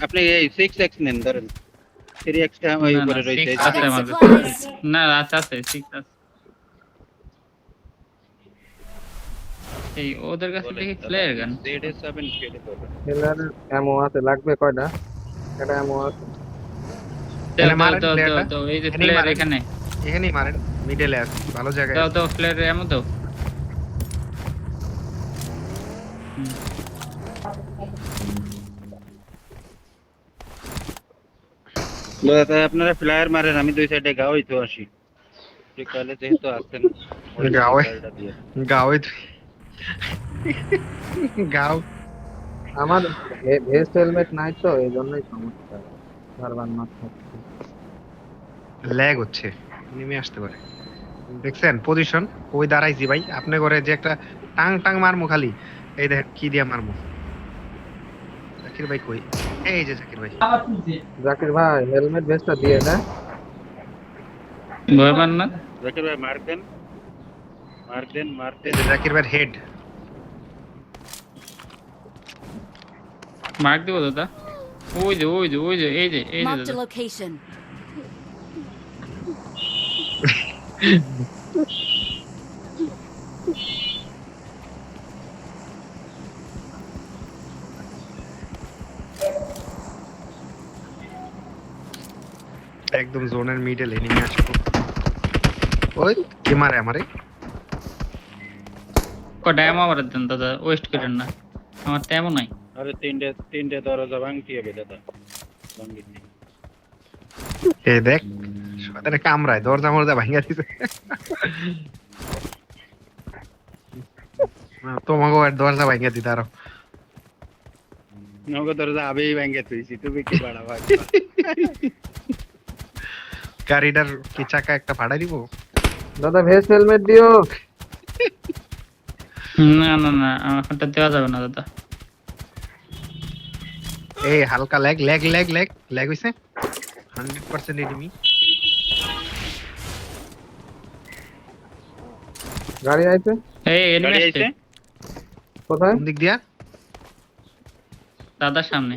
আপনি এই 6x নেন ধরেন, 3x টা ওই না, উপরে না, রয়েছে। 6 I আছে got আমাদের। supplies. না আচ্ছা আছে, ঠিক আছে। এই ওদের কাছে দেখি ফ্লেয়ার গান। ZS7 কেটে দেবো। হেলার এমো আছে, লাগবে কয়টা? এটা এমো আছে। এখানে মারেন দাও ফ্লেয়ারটা। দাও, এই যে এখানেই ফ্লেয়ার মারেন। এখানে এখানেই মারেন, মিডলে আছে, ভালো জায়গায় দাও আছে। দাও, ফ্লেয়ার এমন দাও। দাদা আপনারা ফ্লায়ার মারেন, আমি দুই সাইডে গাওই তো আসি। রিকলে যেহেতু আছেন গাওয়ে? রিকলটা দিয়ে। গাও গাও আমার ভেস্ট হেলমেট নাই তো, এই জন্যই সমস্যা, বারবার নখ খাচ্ছি। ল্যাগ হচ্ছে, নেমে আসতে পারে। দেখছেন পজিশন, ওই দাঁড়াইছি ভাই, আপনি করে যে একটা টাং টাং মারমু খালি, এই দেখ কি দিয়া মারমু। জাকির ভাই কই? এই যে জাকির ভাই। জাকির ভাই হেলমেট ভেস্টটা দিয়ে না। ভয় পান না? জাকির ভাই মার দেন, মার দেন, মার এই দেন। যে জাকির ভাইয়ের হেড। মার্ক দিব দাদা। ওই যে ওই যে ওই যে, এই যে এই যে Marked a দাদা। location. একদম জোনের মিডল এনিমি আসবো। ওই কি মারে আমারে? কটা এমন আমার দেন দাদা, ওয়েস্ট করেন না, আমার তো এমন নাই। আরে তিনটে দরজা ভাঙতি হবে দাদা, ভাঙিনি। এই দেখ শয়তানে কামড়ায়, দরজা মরজা ভাঙা দিছে। তোমাকেও আর দরজা ভাঙা দিতে আরো। নগদ দরজা আবেই ভাঙে তুইছি, তুমি কি বাড়া ভাই? গাড়িটার কি চাকা একটা ফাড়াই দিব? দাদা ভেস্ট হেলমেট দিও। না না না, আমারটা দেওয়া যাবে না দাদা। এই হালকা lag lag lag lag lag হইছে 100% এনিমি। গাড়ি আইছে এই এনিমি গাড়ি আসছে আইছে? কোথায়? কোন দিক দিয়া? দাদার সামনে,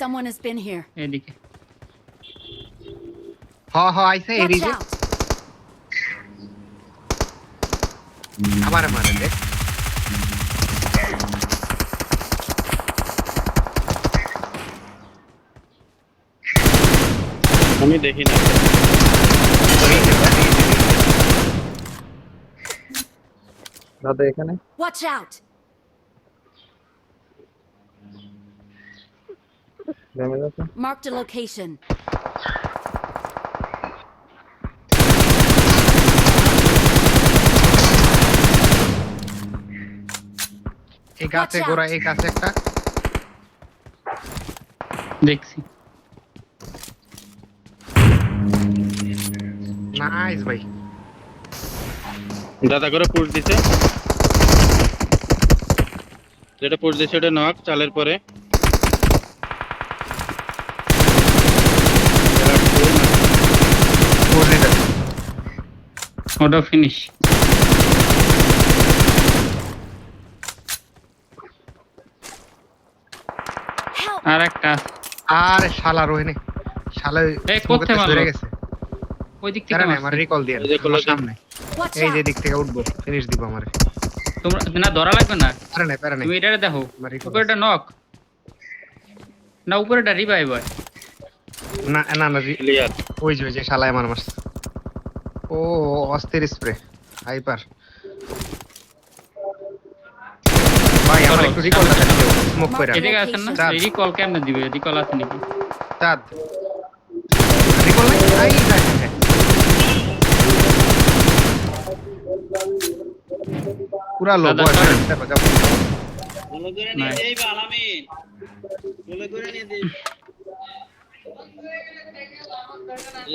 Someone has been here. এইদিকে। হ হ আইছে Watch এদিকে। out. আমারে মারে দেখ আমি দেখি না দাদা এখানে Watch out! ড্যামেজ আছে Marked a location. এই গাছে Watch out! গোড়া এই গাছে একটা দেখছি। নাইস ভাই দাদা করে পুশ দিছে যেটা পুশ দিছে ওটা নক চালের পরে করে দে ওটা ফিনিশ। Help! আর একটা আরে শালা রোহিনী শালা এই smoke কোথায় তে মারলো? সরে গেছে ওই দিক থেকে কারণ মারছে। আমার রিকল দিয়ে এই যে আমার কলেজে- সামনে Watch এই যে out! দিক থেকে উঠবো ফিনিশ দিব আমারে তোমরা না ধরা লাগবে না, পারে নাই তুমি এটারে দেখো। আমার recall উপরেটা নক না, উপরেটা রিভাইভ হয়। না না না ক্লিয়ার ওই যে শালায় আমার মারছে ও অস্থির স্প্রে হাইপার ভাই আমার চলো, একটু রিকলটা দেন স্মোক কইরা এদিকে আছেন না? চাঁদ। রিকল কেমনে দিবে? রিকল আছে নাকি? চাঁদ রিকল নাই আই হ্যাঁ পুরা লো দাদা, বয় sorry। যাও নাই।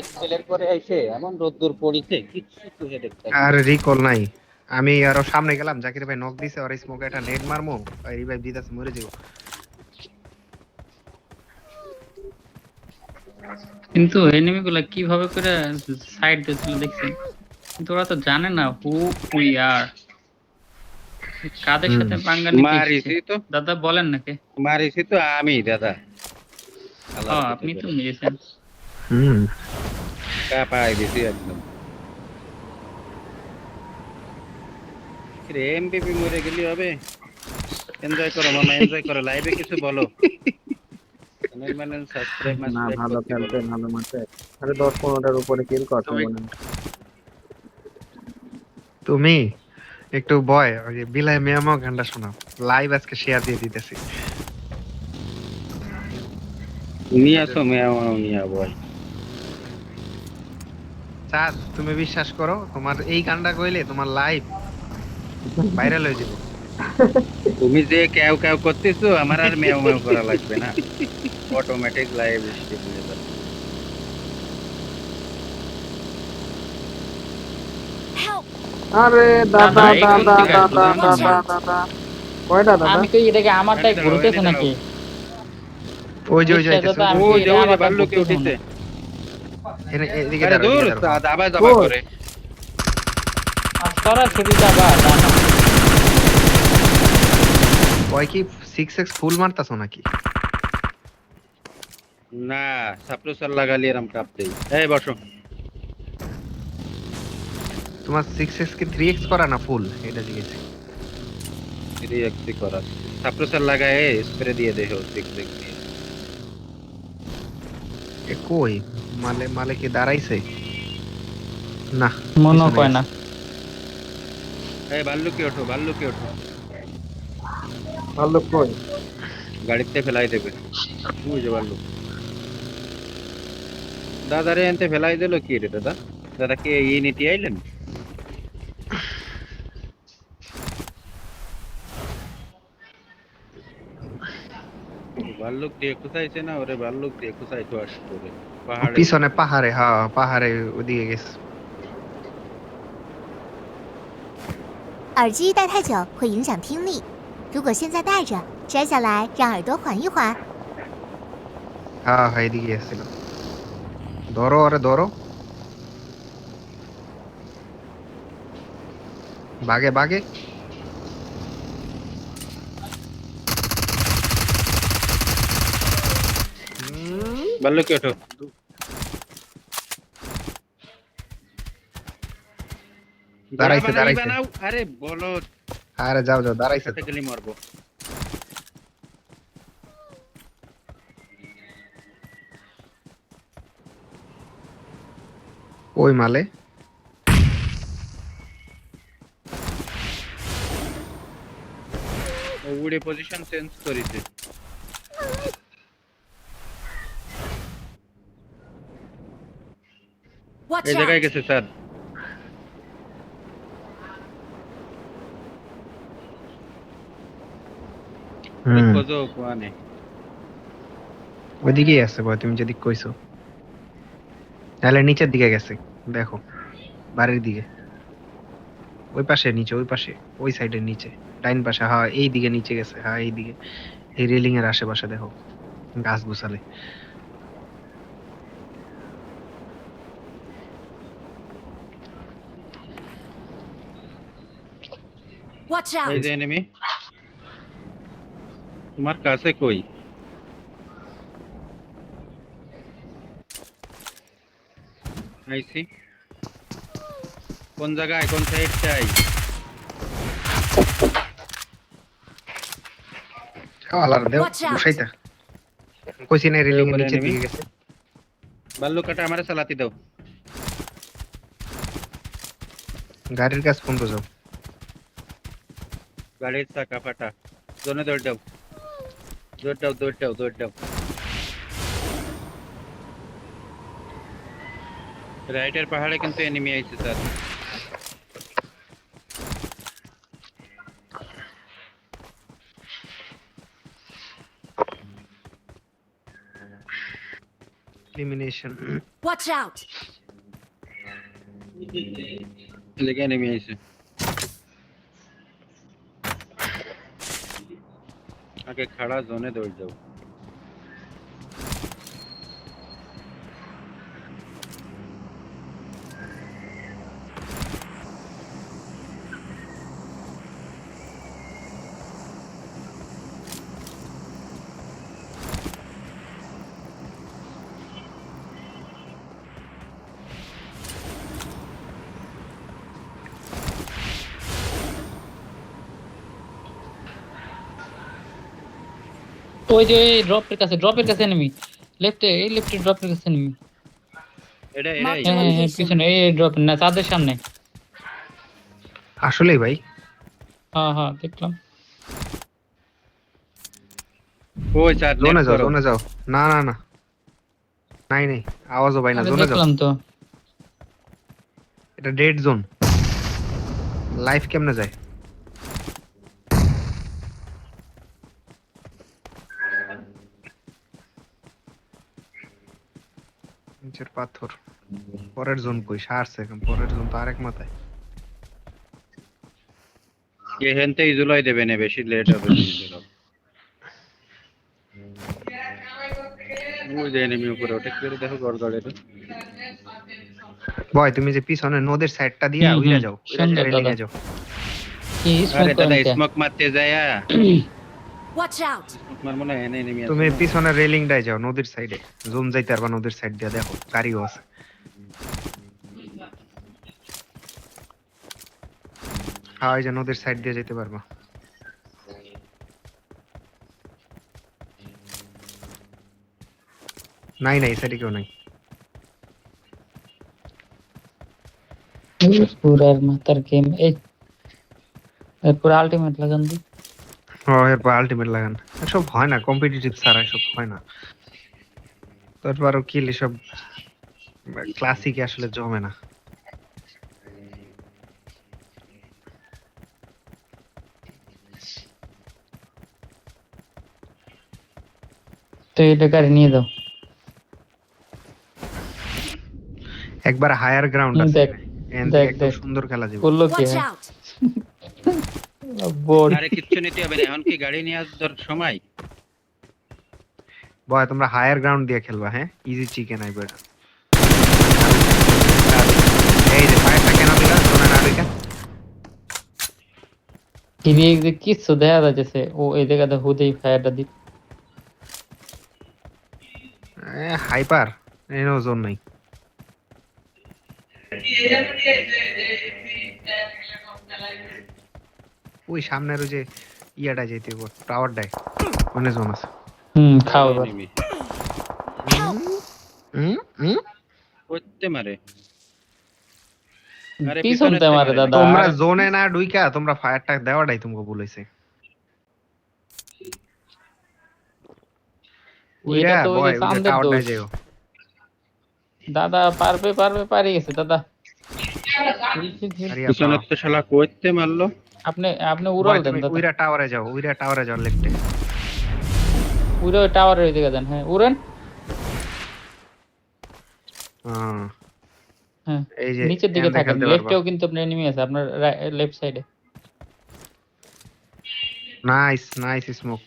স্কেলের পরে এসে এমন রোদ্দুর পড়িছে কিচ্ছু চোখে দেখতে পাচ্ছি না। আর রিকল নাই আমি আরো সামনে গেলাম জাকির ভাই নক দিছে আর স্মোক একটা নেট মারমু আর রিভাইভ দিতাছে মরে যাবো কিন্তু এনিমি গুলা কিভাবে করে সাইড দিয়েছিল দেখছেন? কিন্তু ওরা তো জানে না হু উই আর, কাদের সাথে পাঙ্গা নিতে মারিছি এসেছে। তো দাদা বলেন নাকি? মারিছি তো আমি দাদা হ্যাঁ, আপনি তো নিয়েছেন। হুম কাপাই দিছি একদম রে এমবিপি মরে গেলি হবে এনজয় করো মামা এনজয় করো লাইভে কিছু বলো চ্যানেল সাবস্ক্রাইব না ভালো খেলতে ভালো মারতে আরে 10-15টার উপরে কিল করতে তুমি- মনে হয়। তুমি একটু বয় ওই যে বিলাই মিয়ামো গানটা শোনাও লাইভ আজকে শেয়ার দিয়ে দিতেছি নিয়ে আসো মেয়া নিয়ে বল চাঁদ তুমি বিশ্বাস করো তোমার এই গানটা কইলে তোমার লাইভ ভাইরাল হয়ে যাবে তুমি যে ক্যাও ক্যাও করতেছো আমার আর মেও মেও করা লাগবে না অটোমেটিক লাইভ স্ট্রিম হয়ে যাবে Help! আরে দাদা দাদা, এই কোন দাদা দিকে দাদা আসলো? দাদা দাদা কয়টা দাদা আমি তো এটাকে আমারটাই দাঁড়াও, ঘুরতেছে দাঁড়াও। নাকি? ওই যে নিশ্চয় আইতেছে, দাদা, আমি ও তো যে এটা ওই যে আমারটা ভাল্লুকে ঘুরতেছে উঠিছে এদিকে আরে দাঁড়াও, দূর এদিকে দাঁড়াও। দাবা দাবা কই? করে আর সরাসরি যাবা ডানা। ওই কি 6x ফুল মারতাছো নাকি না সাপ্রেসার লাগালি এরম কাঁপতেই এই বসো তোমার 6x কি 3x করা না ফুল এটা জিজ্ঞেস রিঅ্যাক্ট করা সাপ্রেসার লাগায় স্প্রে দিয়ে দেখো ঠিক ঠিক এ কই মালে মালে কি দাঁড়াইছে না মনে পিছনে কয় না। এই ভাল্লুকে ওঠো ভাল্লুকে ওঠো ভালো কই গাড়িতে ফেলাই দেবে ওই যে ভাল্লুক দাদারে এনতে ফেলাই দিল কি রে দাদা দাদা কে এই নিতে আইলেন ভাল্লুক দিয়ে কোথায়ছে না ওরে ভাল্লুক দিয়ে কোথায় তো আসতো রে পাহাড়ে পিছনে পাহাড়ে হ্যাঁ পাহাড়ে ওদিকে গেছে 耳机戴太久会影响听力，如果现在戴着，摘下来让耳朵缓一缓。 হ্যাঁ হ্যাঁ এদিকে আসছিল ধরো আরে ধরো বাগে বাগে ভাল্লুকে ওঠো দাঁড়াইছে দাঁড়াইছে বানাও আরে বলো আরে যাও যাও দাঁড়াইছে সাথে তো। গেলি মারবো ওই মালে ও উড়ে পজিশন চেঞ্জ করিছে Watch এই জায়গায় out! গেছে স্যার হুম খোঁজো কোয়ানে ওইদিকেই আছে বয়, তুমি যেদিক কইছো। তাহলে নিচের দিকে গেছে, দেখো বাড়ির দিকে, ওই পাশে নিচে, ওই পাশে, ওই সাইডের নিচে, ডাইন পাশে। হ্যাঁ এই দিকে নিচে গেছে, হ্যাঁ এই দিকে, এই রেলিং এর আশেপাশে দেখো, গাছ গুছালে। Watch এই out! যে এনিমি তোমার কাছে কই আইসি কোন জায়গায় কোন সাইড চাই আলার দেও Watch out! বসাইতা, কইছি না রেলিং এর উপরে নিচের enemy? দিকে গেছে। বাল্লু কাটা আমারে চালাতি দাও গাড়ির কাছে ফোন তো যাও। গাড়ির চাকা ফাটা জোনে দৌড় দাও দৌড় দাও দৌড় দাও দৌড় দাও রাইটের পাহাড়ে কিন্তু এনিমি আইছে স্যার এলিমিনেশন। Watch out! এদিকে এনিমি আইছে আগে খাড়া জোনে দৌড় যাও ওই যে ড্রপের কাছে এনিমি, লেফটে, এই লেফটে ড্রপের কাছে এনিমি। এটা Mark এরাই the হ্যাঁ হ্যাঁ location. পিছনে, এই ড্রপ না তাদের সামনে। আসলেই ভাই, হ্যাঁ হ্যাঁ দেখলাম। ওই স্যার জোনে যাও জোনে যাও। না না না, নাই নাই, আওয়াজও পাই না, আরে জোনে যাও। দেখলাম তো। এটা ডেড জোন, লাইফ কেমনে যায়? নিচের পাথর, পরের জোন কই? সারছে এখন, পরের জোন তো আরেক মাথায়। ये হেনতে ইজুলাই দেবে না, বেশি লেট হবে ইজুলাই ওই যে এনিমি উপরে ওটা করে দেখো গড়গড়ের বয় তুমি যে পিছনে নদীর সাইডটা দিয়া হুম, উইরা হুম, যাও, সুন্দর রেলিং এ দাদা। যাও। কি আরে স্মোক দাদা করেন স্মোক মারতে যায়া Watch out! তোমার মনে হয় এনিমি আছে তুমি পিছনে রেলিংটায় যাও, নদীর সাইডে জুম যাইতে পারবা, নদীর সাইড দিয়া দেখো গাড়িও আছে। হ্যাঁ ওই যে নদীর সাইড দিয়ে যেতে পারবা। নাই নাই, সাইডে কেউ নাই। পুরার মাথার গেম। এই এরপর আলটিমেট লাগান দি। ও এরপর আলটিমেট লাগান, এসব হয় না, কম্পিটিটিভ ছাড়া এসব হয় না। তারপরও কিল এসব ক্লাসিকে আসলে জমে না। তো এটা গাড়ি নিয়ে দাও। একবার হায়ার গ্রাউন্ড আছে, দেখ, এন্ড দেখ, একদম দেখ। সুন্দর খেলা যাবে। বললো কি Watch হ্যাঁ out! বোর্ড। আরে কিচ্ছু নিতে হবে না, এখন কি গাড়ি নিয়ে আসার সময়? বয় তোমরা হায়ার গ্রাউন্ড দিয়ে খেলবা, হ্যাঁ ইজি চিকেন আইবো এটা। এই যে ফায়ারটা কেন দিলা শোনা না দেখা? টিভি যে কিছু দেখা যাচ্ছে, ও এই জায়গাতে হুদেই ফায়ারটা দি। হাইপার এনো জোন নাই। ওই সামনের ওই যে ইয়াটা যেতে টাওয়ারটায় ওখানে জোন আছে। খাও এবার। enemy। হুম হুম করতে মারে। আরে পিছন পিছনে তে মারে দাদা। তোমরা জোনে না ঢুইকা তোমরা ফায়ারটা দেওয়াটাই তোমাকে বলেছে। এটা ওইরা তো ওই বয় যে ওই যে চাঁদের টাওয়ারটায় দোষ। যেও। দাদা পারি গেছে দাদা। আরে পিছনে তো শালা করতে মারলো। আপনি আপনি বয় উড়াল দেন তুমি দাদা। ওইরা টাওয়ারে যাও লেফটে। উড়ে টাওয়ারের দিকে দেন, হ্যাঁ উড়েন। হ্যাঁ এই যে নিচের দিকে এখানে থাকেন, খেলতে পারবা। লেফটেও কিন্তু আপনার এনিমি আছে আপনার লেফট সাইডে। Nice smoke.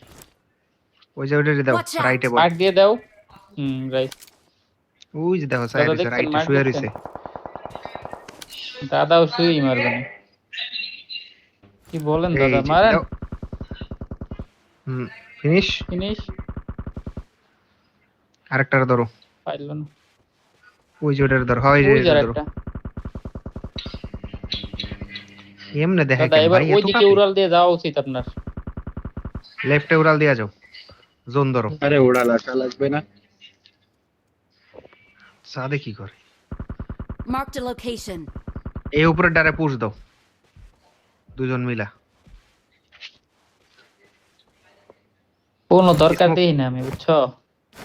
ওই যে ওইটা দাও Watch out! রাইটে বল। মার্ক দিয়ে দাও। রাইট। ওই যে দেখো দাদা সাইডে দেখছেন, রাইটে মার্ক শুয়ে দেখছেন? রইছে। দাদাও শুই মারবে না। কি বলেন এই দাদা, যে, মারেন। দাও। ফিনিশ। ফিনিশ। আরেকটার ধরো। পাইল না। ওই যে ওটার ধরো, হয় যে ওই যে ধরো। একটা। এমনে দেখে দাদা কেন এবার ভাই ওই এত দিকে কাছে? উড়াল দিয়ে যাওয়া উচিত আপনার। লেফটে উড়াল দিয়া যাও, জোন ধরো। আরে ওড়া লাগবে না। সাদে কি করে? Marked a location. এই উপরে ডারে পুশ দাও, দুজন মিলা। কোনো দরকার Smoke- দেই না আমি, বুঝছো?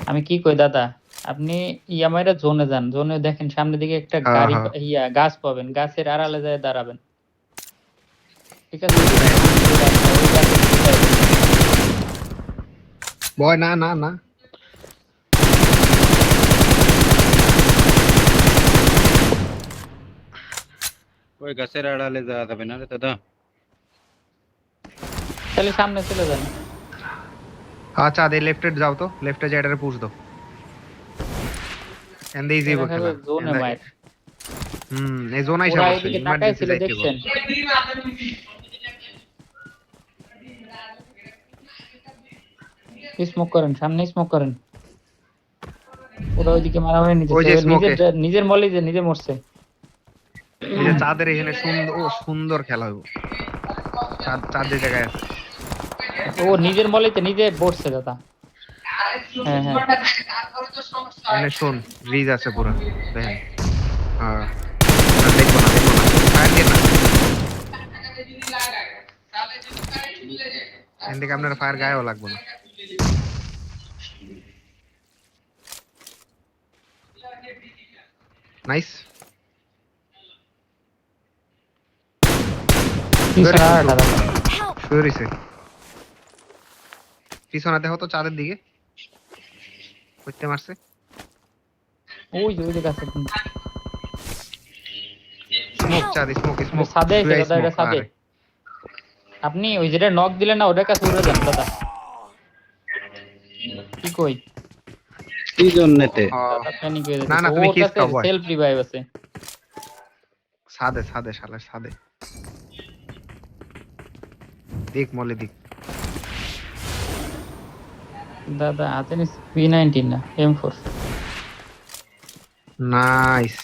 আমি কি কই দাদা, আপনি ইয়ামাইরা জোনে যান, জোনে দেখেন সামনের দিকে একটা হ্যাঁ, গাড়ি হ্যাঁ। গাছ পাবেন, গাছের আড়ালে যায় দাঁড়াবেন, ঠিক আছে? ওই গাছের নিচে যাবেন। বয় না না না, ওই গাছের আড়ালে যাওয়া যাবে না রে দাদা। তাহলে সামনে চলে যান। আচ্ছা দে লেফটে যাও তো, লেফটে যাই এটারে পুশ দাও। এন্ড ইজি গো খেলা। জোনে মাইর। এই জোন আইসা ওরা বসে এদিকে ইমার্জেন্সি তাকাইছিল যাইতে দেখছেন? স্মোক করেন, সামনে স্মোক করেন। ওরা ওইদিকে মারামারি নিতেছে, ওই যে ওর smoke এ। নিজের মলি যে নিজে মরছে। এই যে চাঁদের এখানে সুন্দর খেলা হইব। চাঁদের জায়গায় আছে। ও নিজের মলিতে নিজে পড়ছে দাদা। হ্যাঁ হ্যাঁ এখানে শোন রিজ আছে পুরো দেখেন। হ্যাঁ না, দেখবো না ফায়ার দিয়ে না। এখান থেকে আপনার ফায়ার গায়েও লাগবে না। নাইস। পিছনে আরেকটা দাদা। Help! শুয়ে রইছে। পিছনে দেখো তো চাঁদের দিকে করতে মারছে। ওই যে গাছে। স্মোক চাঁদ স্মোক স্মোক ছাদে আছে দাদা, এটা ছাদে। আপনি ওই যেটা নক দিলেন না, ওটার কাছে উড়ে যান দাদা। কি কই কি জন্যতে? দাদা, প্যানিক হয়ে না, যাচ্ছে। না, তুমি ওর kiss কাছে খাও, boy। সেলফ রিভাইভ আছে। ছাদে শালা ছাদে দেখ মলে দেখ। দাদা হাতে নিস P19 না M4। নাইস।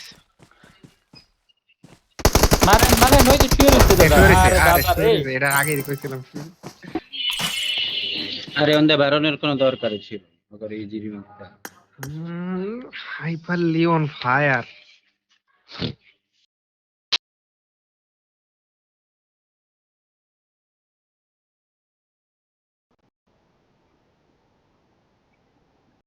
মারেন ওই যে শুয়ে রয়েছে দাদা। আরে দাদা রে, এটা আগে কইছিলাম। আরে ওন্দে ব্যারনের কোনো দরকার ছিল আবার এই জিবি মুখটা। Hyper Leone fire